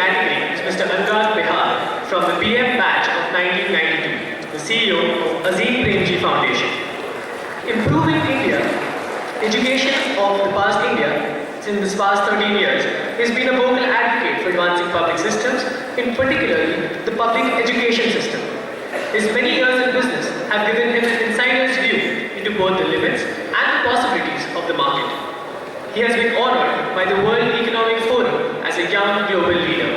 category is Mr. Alumni from the BM batch of 1992, the CEO of Azim Premji Foundation. Improving India, education of the past India, in this past 13 years, has been a vocal advocate for advancing public systems, in particularly the public education system. His many years in business have given him an insider's view into both the limits and the possibilities of the market. He has been honored by the World Economic Forum as a young global leader.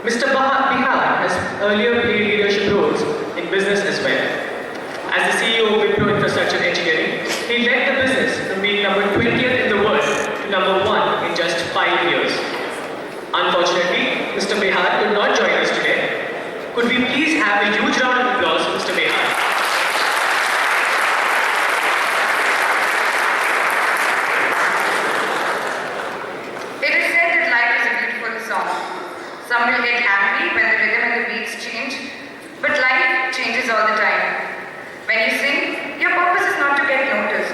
Mr. Bihar has earlier played leadership roles in business as well. As the CEO of Wipro Infrastructure Engineering, he led the business from being number 20th in the world to number 1 in just 5 years. Unfortunately, Mr. Bihar could not join us today. Could we please have a huge round of applause for Mr. Bihar? It is said that life is a beautiful song. Some will get angry when the rhythm and the beats change, but life changes all the time. When you sing, your purpose is not to get noticed.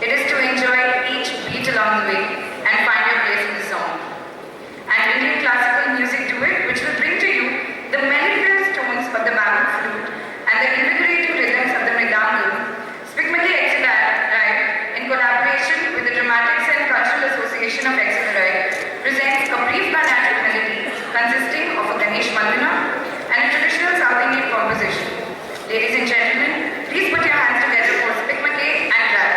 It is to enjoy each beat along the way and find your place in the song. And Indian classical music do it, which will bring to you the melodious tones of the bamboo flute and the invigorating rhythms of the mridangam. Spigmati XLRI, in collaboration with the Dramatics and Cultural Association of XLRI, presents a brief Carnatic melody consisting of a Ganesh Vandana and a traditional South Indian composition. Ladies and gentlemen, please put your hands together for Spigmati and Rag.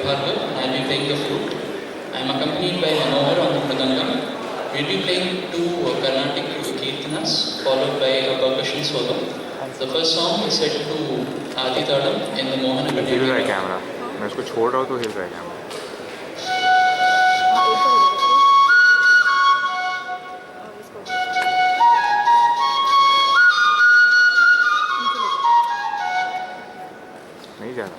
I'll be playing the flute. I am accompanied by Manohar on the mridangam. We'll be playing two Carnatic kirtanas followed by a percussion solo. The first song is set to Adi Tadam in the Mohan हिल रहा है camera, मैं उसको छोड़ रहा हूँ तो हिल रहा है कैमरा. नहीं जा रहा.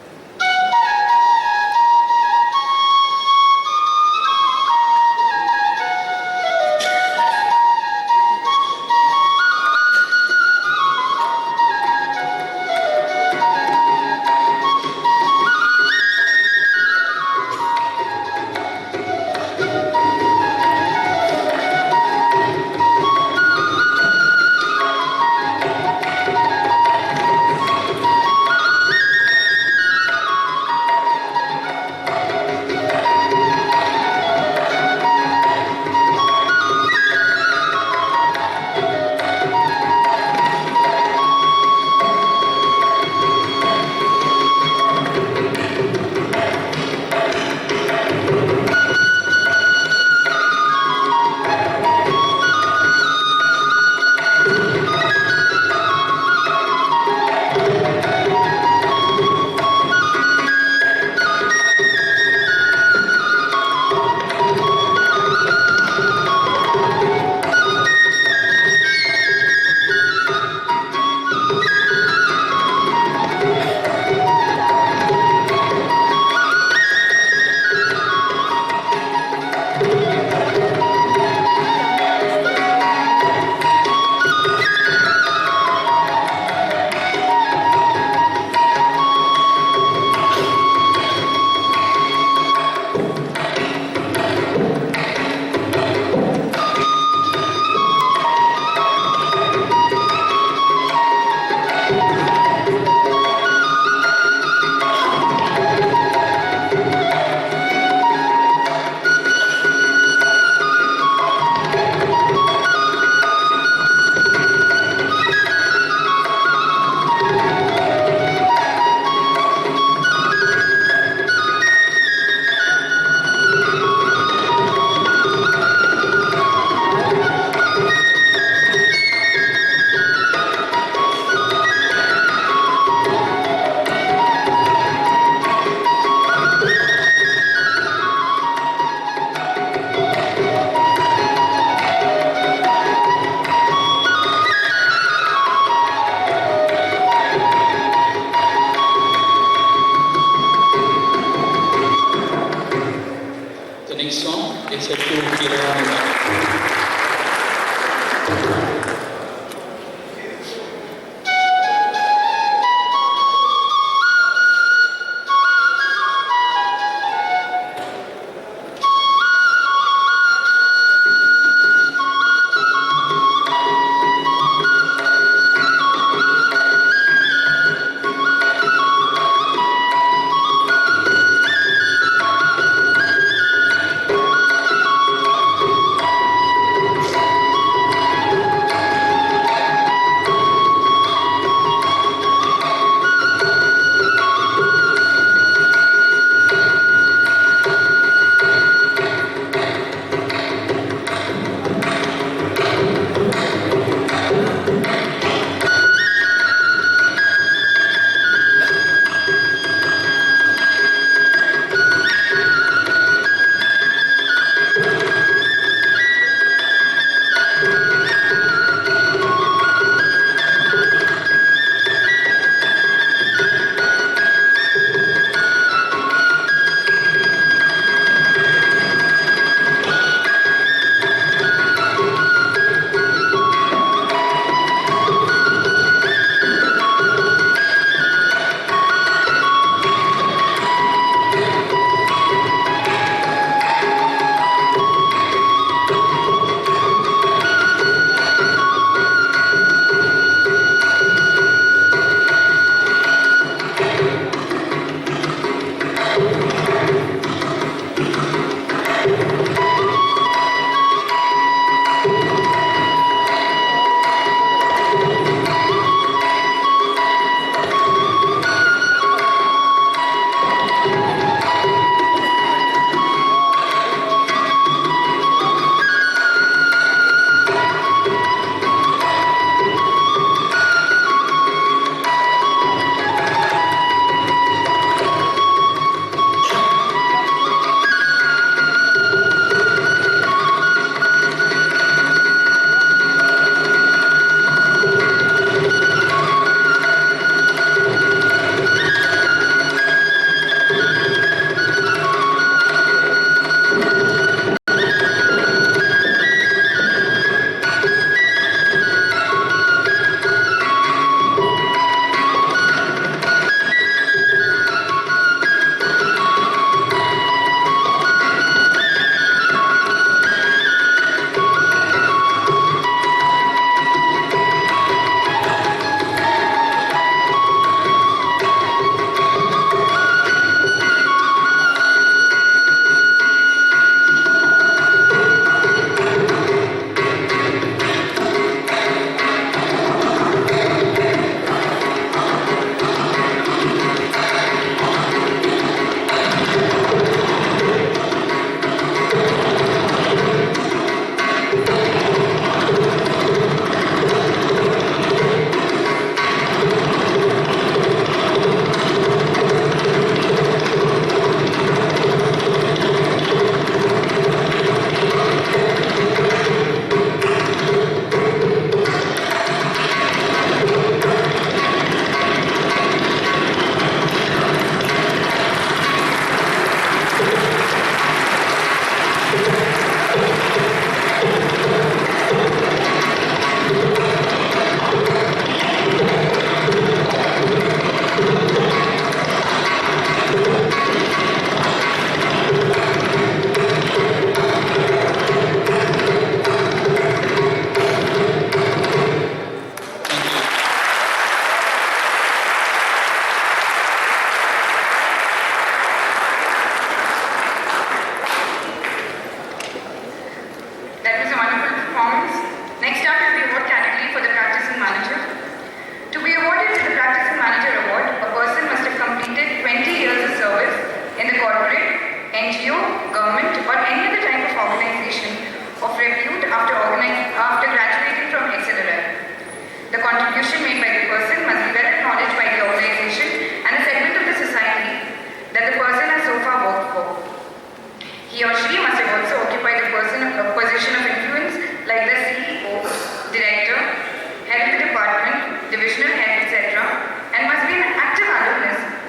get to feel around.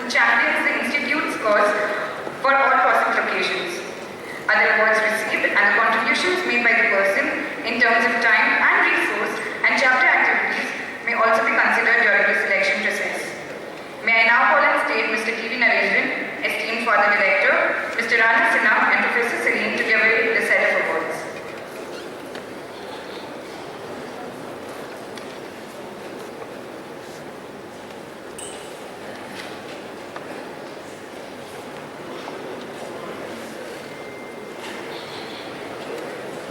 champions the Institute's cause for all possible occasions. Other awards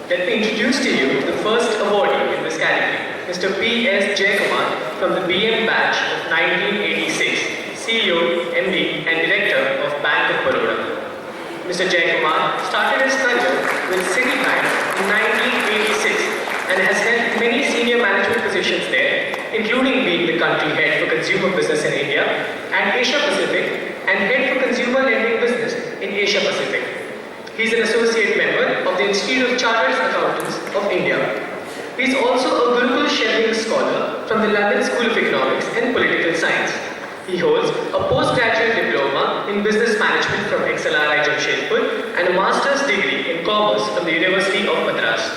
let me introduce to you the first awardee in this category, Mr. P.S. Jayakumar from the BM batch of 1986, CEO, MD and Director of Bank of Baroda. Mr. Jayakumar started his career with Citibank in 1986 and has held many senior management positions there, including being the country head for consumer business in India and Asia Pacific and head for consumer lending business in Asia Pacific. He is an associate member of the Institute of Chartered Accountants of India. He is also a Gurukul Shevling Scholar from the London School of Economics and Political Science. He holds a postgraduate diploma in business management from XLRI Jamshedpur and a master's degree in commerce from the University of Madras.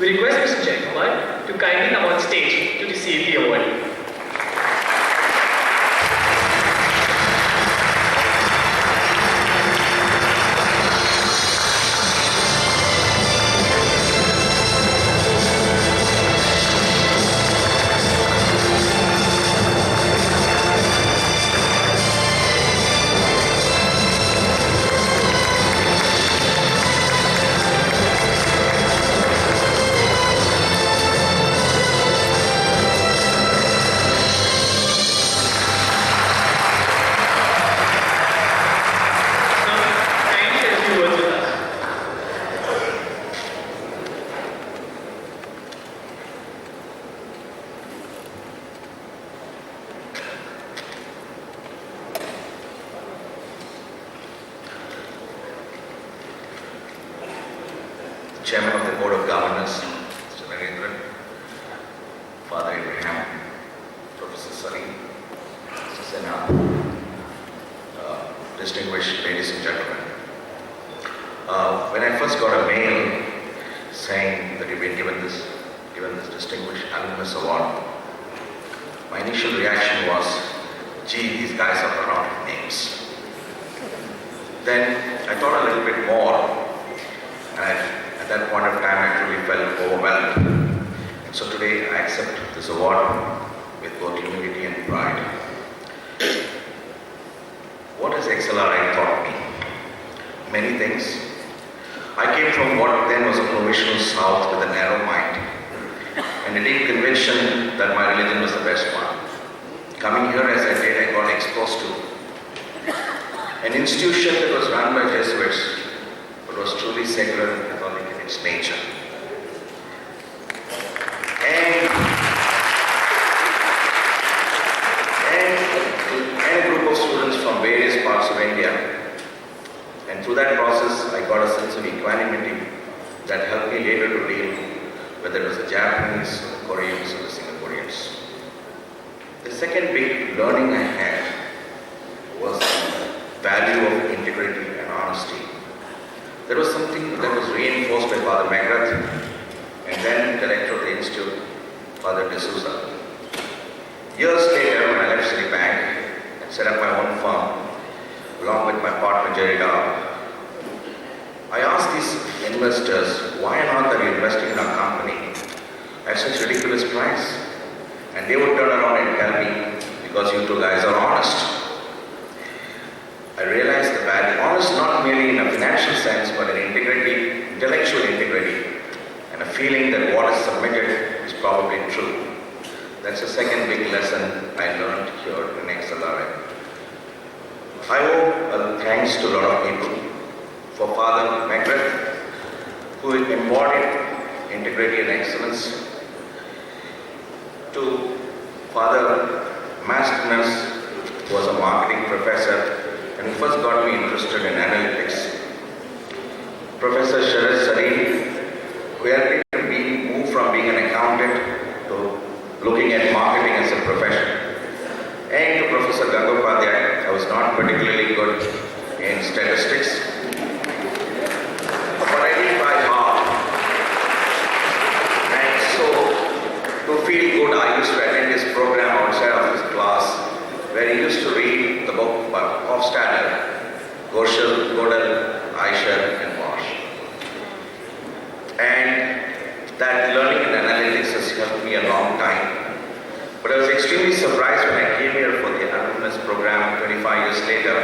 We request Mr. Jayakumar to kindly come on stage to receive the award. Chairman of the Board of Governors, Mr. Narendran, Father Abraham, Professor Salim, Mr. Senna, distinguished ladies and gentlemen. When I first got a mail saying that you've been given this distinguished alumnus award, my initial reaction was, gee, these guys are a lot of names. Then I thought a little bit more, and at that point of time, I truly felt overwhelmed. And so today, I accept this award with both humility and pride. What has XLRI taught me? Many things. I came from what then was a provincial south with a narrow mind and a deep conviction that my religion was the best one. Coming here as I did, I got exposed to an institution that was run by Jesuits, but was truly secular and Catholic in its nature. And a group of students from various parts of India. And through that process, I got a sense of equanimity that helped me later to deal, whether it was the Japanese, or the Koreans, or the Singaporeans. The second big learning I had was the value of integrity and honesty. There was something that was reinforced by Father Magrath and then Director of the Institute, Father D'Souza. Years later, when I left Citibank and set up my own firm, along with my partner Jerry Dow, I asked these investors, why on earth are you investing in our company at such ridiculous price? And they would turn around and tell me, because you two guys are honest. I realized the value, honest not merely in a financial sense, but in integrity, intellectual integrity, and a feeling that what is submitted is probably true. That's the second big lesson I learned here in XLRI. I owe thanks to a lot of people. For Father Magrath, who embodied integrity and excellence, to Father Mastinas, who was a marketing professor and who first got me interested in analytics. Professor Sharad Sarin, who helped me move from being an accountant to looking at marketing as a profession. And to Professor Gangopadhyay, I was not particularly good in statistics, but I did my heart. And so, to feel good, I used to attend his program outside of his class, where he used to read the book by Hofstadter, Godel, Aisher, and Marsh. And that learning in analytics has helped me a long time. But I was extremely surprised when I came here for the alumnus program 25 years later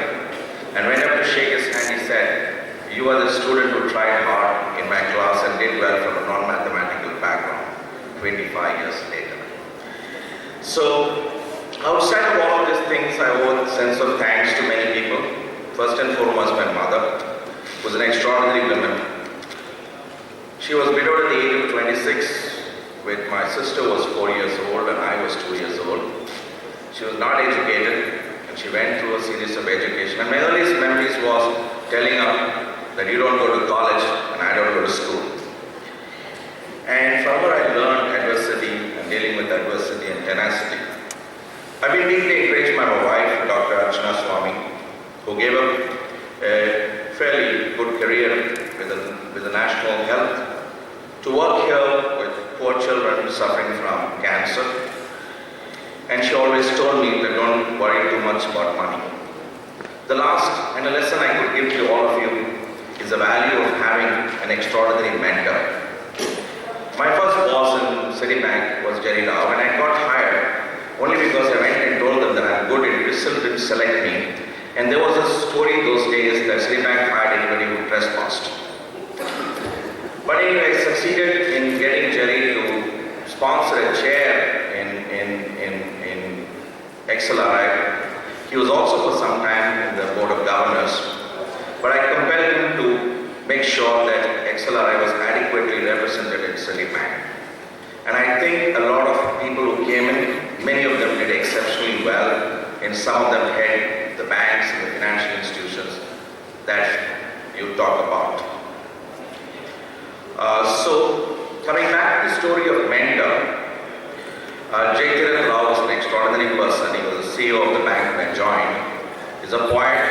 and went up to shake his hand. He said, "You are the student who tried hard in my class and did well from a So, outside of all of these things, I owe a sense of thanks to many people. First and foremost, my mother was an extraordinary woman. She was widowed at the age of 26, with my sister was 4 years old and I was 2 years old. She was not educated and she went through a series of education. And my earliest memories was telling her that you don't go to college and I don't go to school. And from her I learned adversity and dealing with adversity and tenacity. I've been deeply encouraged by my wife, Dr. Archana Swami, who gave up a fairly good career with the national health to work here with poor children suffering from cancer. And she always told me that don't worry too much about money. The last and a lesson I could give to all of you is the value of having an extraordinary mentor. My first boss in Citibank was Jerry Rao, and I got hired only because I went and told them that I'm good and Bristol didn't select me. And there was a story those days that Citibank hired anybody who trespassed. But anyway, I succeeded in getting Jerry to sponsor a chair in XLRI. He was also for some time in the Board of Governors. But I compelled him to make sure that XLRI was adequately represented in Citibank. And I think a lot of people who came in, many of them did exceptionally well, and some of them head the banks and the financial institutions that you talk about. So, coming back to the story of mentor, J. Kiran Rao was an extraordinary person. He was the CEO of the bank when I joined. He's a poet,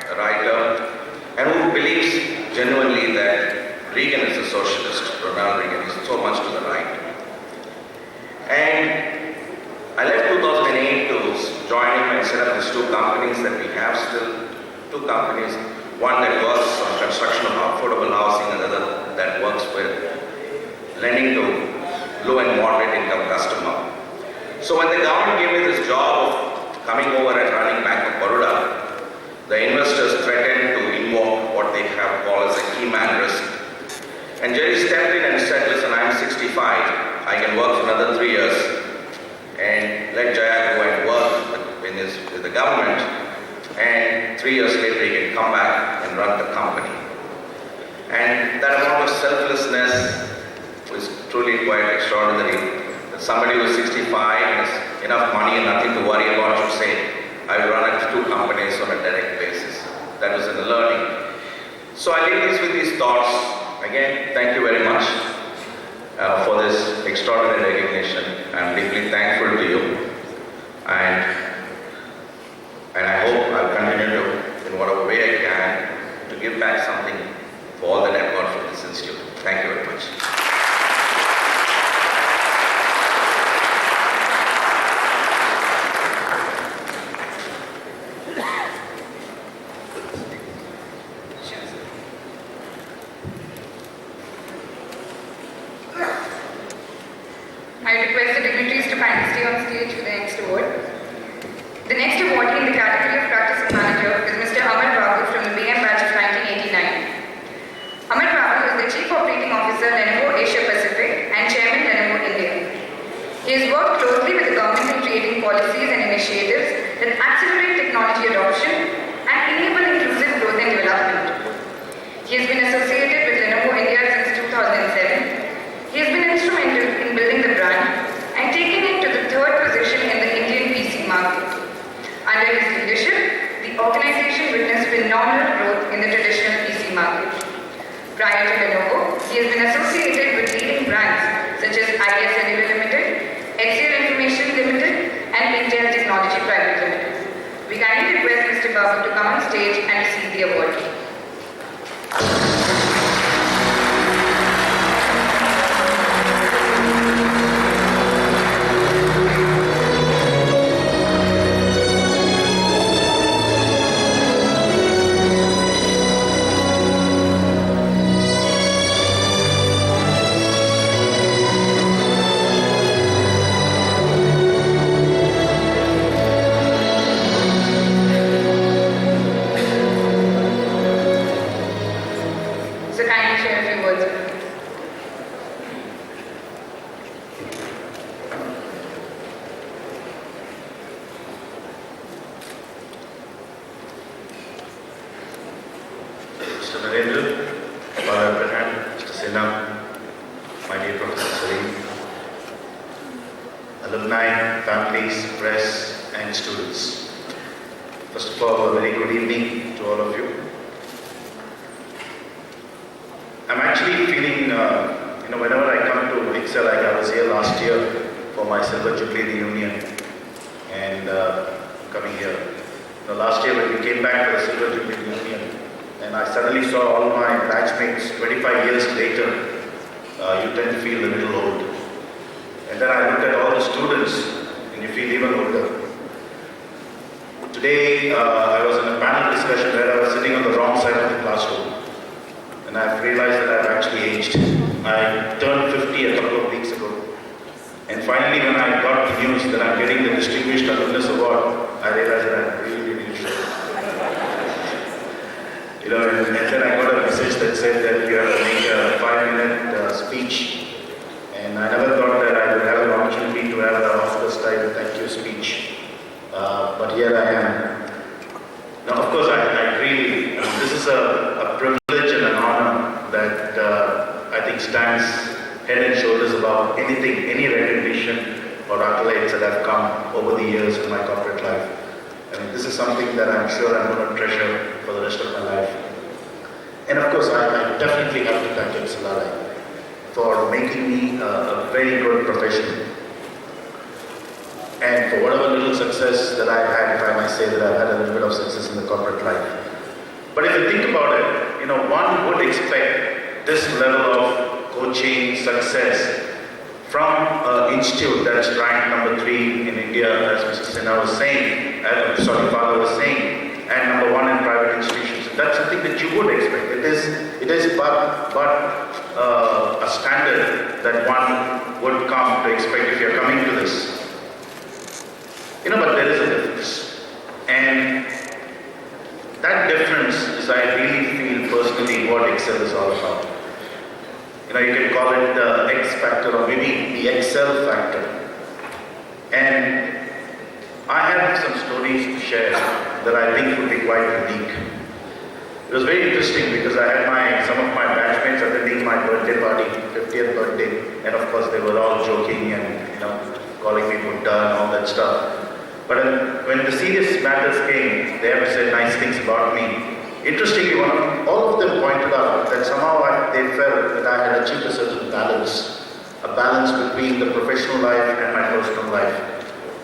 a writer, and who believes genuinely that Reagan is a socialist. Ronald Reagan is so much to the right. And I left 2008 to join him and set up these two companies that we have still. Two companies. One that works on construction of affordable housing and another that works with lending to low and moderate income customer. So when the government gave me this job of coming over and running Bank of Baroda, the investors threatened to invoke what they have called as a key man risk. And Jerry stepped in and said, listen, I'm 65, I can work for another 3 years and let Jaya go and work with the government, and 3 years later he can come back and run the company. And that amount of selflessness was truly quite extraordinary. That somebody who is 65 and has enough money and nothing to worry about should say, I run two companies on a direct basis. That was in the learning. So I leave this with these thoughts. Again, thank you very much for this extraordinary recognition. I'm deeply thankful to you. And I hope I'll continue to, in whatever way I can, to give back something for all that I've got from this institute. Thank you very much. I request the dignitaries to kindly stay on stage for the next award. The next awardee in the category of practicing manager is Mr. Amar Babu from the BM batch of 1989. Amar Babu is the Chief Operating Officer, Lenovo Asia Pacific and Chairman, Lenovo India. He has worked closely with the government in creating policies and initiatives that accelerate technology adoption and enable inclusive growth and development. He has been associated with Lenovo India since 2007. He has been instrumental in building the brand and taking it to the third position in the Indian PC market. Under his leadership, the organization witnessed phenomenal growth in the traditional PC market. Prior to Lenovo, he has been associated with leading brands such as IS Cellular Limited, HCL Information Limited, and Intel Technology Private Limited. We kindly request Mr. Babu to come on stage and receive the award. my dear Professor Salim, alumni, families, press, and students. First of all, a very good evening to all of you. I'm actually feeling, whenever I come to XLRI, I was here last year for my Silver Jubilee reunion, and coming here. Last year when we came back for the Silver Jubilee reunion, and I suddenly saw all my batchmates 25 years later, you tend to feel a little old. And then I looked at all the students, and you feel even older. Today, I was in a panel discussion where I was sitting on the wrong side of the classroom. And I've realized that I've actually aged. I turned 50 a couple of weeks ago. And finally, when I got the news that I'm getting the Distinguished Alumnus Award, I realized that I'm really sure. And then I got a message that said that you have to make a 5-minute speech. And I never thought that I would have an opportunity to have an Oscar-style thank you speech. But here I am. Now, of course, I really, this is a privilege and an honor that I think stands head and shoulders above anything, any recognition or accolades that have come over the years in my corporate life. This is something that I'm sure I'm going to treasure for the rest of my life. And of course, I definitely have to thank XLRI for making me a very good professional. And for whatever little success that I've had, if I might say that I've had a little bit of success in the corporate life. But if you think about it, one would expect this level of coaching success from an institute that's ranked number 3 in India, as Mr. Sinha was saying, Father was saying, and number 1 in private institutions. That's something that you would expect. It is but a standard that one would come to expect if you're coming to this. But there is a difference. And that difference is, I really feel personally, what Excel is all about. You can call it the X factor or maybe the Excel factor. And I have some stories to share that I think would be quite unique. It was very interesting because I had some of my batchmates attending my birthday party, 50th birthday, and of course they were all joking and calling me Buddha and all that stuff. But when the serious matters came, they have said nice things about me. Interestingly, all of them pointed out that somehow they felt that I had achieved a certain balance, a balance between the professional life and my personal life.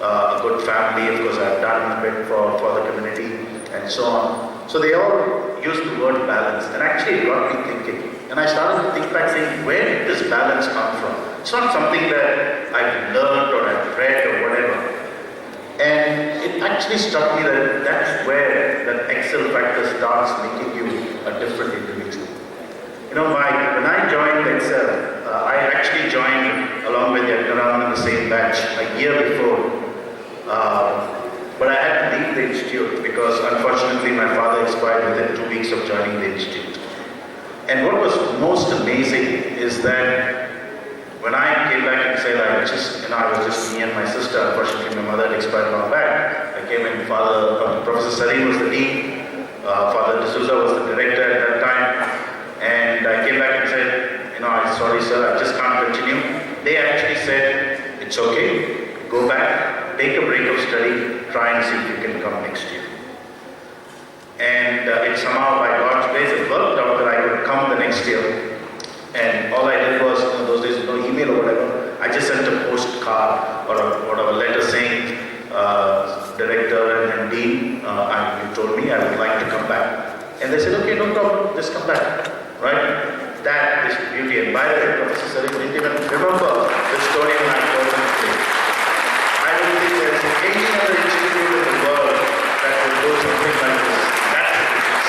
A good family, of course, I've done a bit for the community and so on. So they all used the word balance, and actually it got me thinking. And I started to think back saying, where did this balance come from? It's not something that I've learned or I've read or whatever. And it actually struck me that that's where that Excel factor starts making you a different individual. When I joined Excel, I actually joined along with Yagnaram in the same batch a year before. But I had to leave the institute because unfortunately my father expired within 2 weeks of joining the institute. And what was most amazing is that when I came back and said I was just me and my sister. Unfortunately, my mother had expired long back. I came in, Professor Salim was the dean, Father D'Souza was the director at that time, and I came back and said, I'm sorry sir, I just can't continue. They actually said, it's okay, go back, take a break of study, try and see if you can come next year. And it somehow, by God's grace, it worked out that I could come the next year. And all I did was, those days, no email or whatever, I just sent a postcard or a letter saying, Director and Dean, you told me I would like to come back. And they said, okay, no problem, just come back. Right? That is beauty. And by the way, Professor Salim didn't even remember the story when I told him today. I don't think there's any other institute in the world that will do something like this. That's the difference.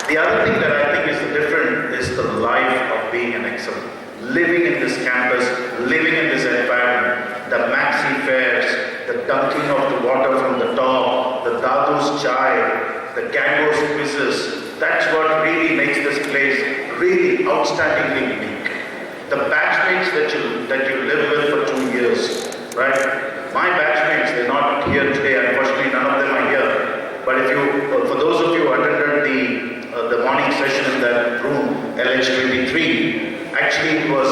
The other thing that I think is different is the life of being an Excel. Living in this campus, living in this environment, the maxi fairs, the dunking of the water from the top, the Dadu's chai, the Gango's quizzes, that's what really makes this place really outstandingly unique. The batchmates that you live with for 2 years, right? My batchmates, they're not here today. Unfortunately, none of them are here. But for those of you who attended the morning session in that room, LH23, actually it was,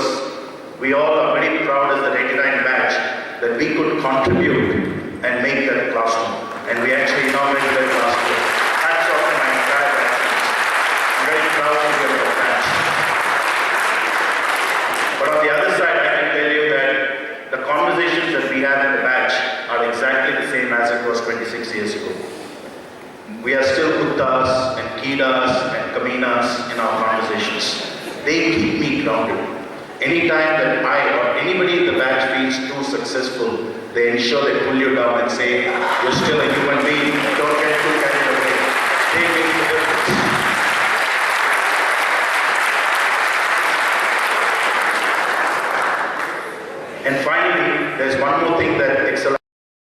we all are very proud as the 89 batch that we could contribute and make that classroom. And we actually inaugurated that classroom. Hats off to my entire batch. I'm very proud to be a batch. But on the other side, I can tell you that the conversations that we have in the batch are exactly the same as it was 26 years ago. We are still Guptas and Kidas and Kaminas in our conversations. They keep me grounded. Anytime that I or anybody in the batch feels too successful, they ensure they pull you down and say, you're still a human being, don't get too carried away. They make the difference. And finally, there's one more thing that